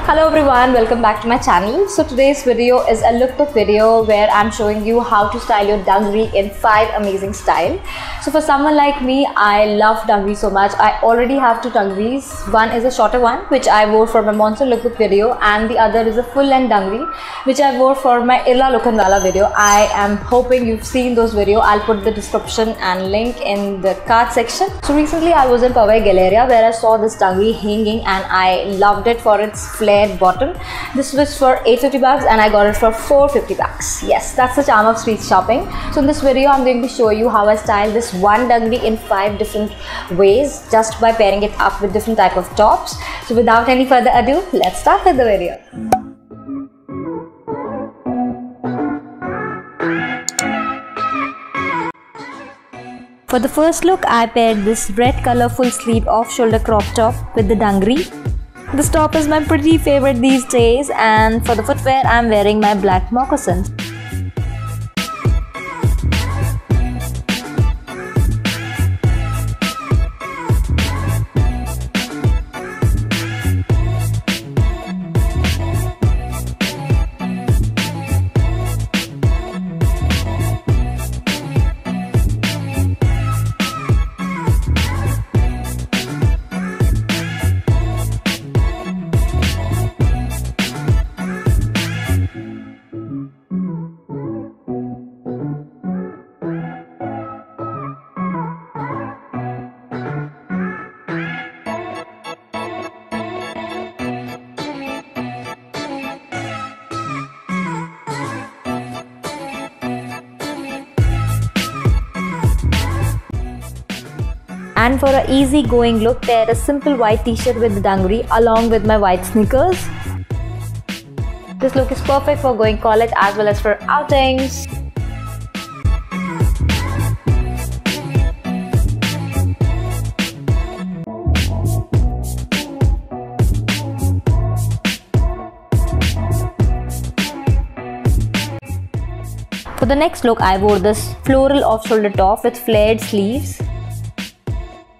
Hello everyone, welcome back to my channel. So today's video is a lookbook video where I'm showing you how to style your dungaree in 5 amazing style. So for someone like me, I love dungarees so much. I already have 2 dungarees. One is a shorter one which I wore for my monsoon lookbook video, and the other is a full-length dungaree which I wore for my Illa Lokanwala video. I am hoping you've seen those videos. I'll put the description and link in the card section. So recently I was in Powai Galleria where I saw this dungaree hanging and I loved it for its flared bottom. This was for 850 bucks and I got it for 450 bucks. Yes, that's the charm of street shopping. So in this video I'm going to show you how I style this one dungaree in 5 different ways just by pairing it up with different type of tops. So without any further ado, let's start with the video. For the first look, I paired this red color full sleeve off-shoulder crop top with the dungaree. This top is my pretty favorite these days, and for the footwear, I am wearing my black moccasins. And for an easy going look, pair a simple white t-shirt with the dungaree along with my white sneakers. This look is perfect for going college as well as for outings. For the next look, I wore this floral off-shoulder top with flared sleeves.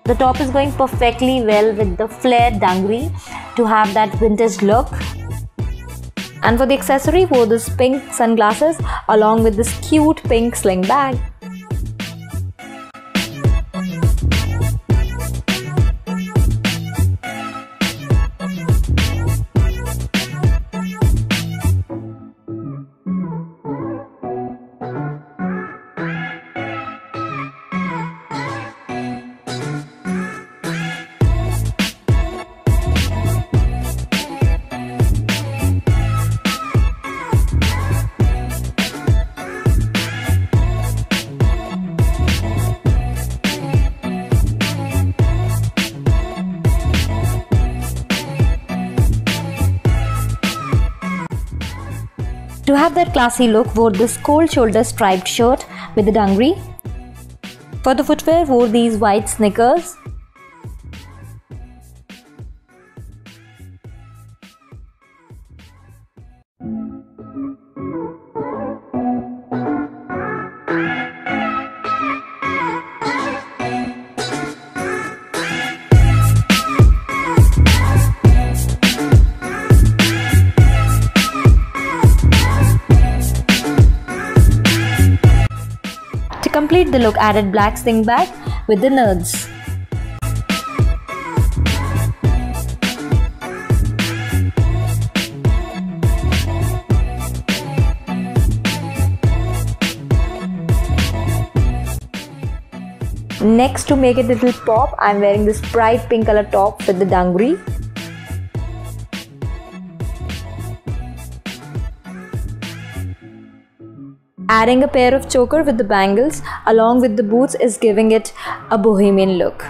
The top is going perfectly well with the flared dungaree to have that vintage look. And for the accessory, wore this pink sunglasses along with this cute pink sling bag. To have that classy look, wore this cold shoulder striped shirt with the dungaree. For the footwear, wore these white sneakers. To complete the look, added black sling bag with the nerds. Next, to make it a little pop, I am wearing this bright pink color top with the dungaree. Adding a pair of choker with the bangles along with the boots is giving it a bohemian look.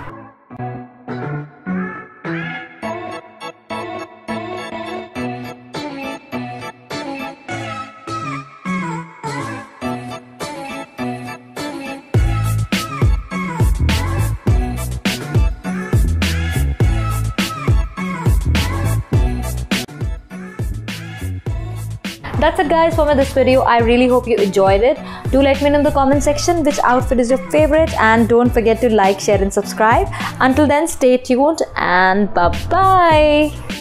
That's it guys for this video. I really hope you enjoyed it. Do let me know in the comment section which outfit is your favorite, and don't forget to like, share and subscribe. Until then, stay tuned and bye bye.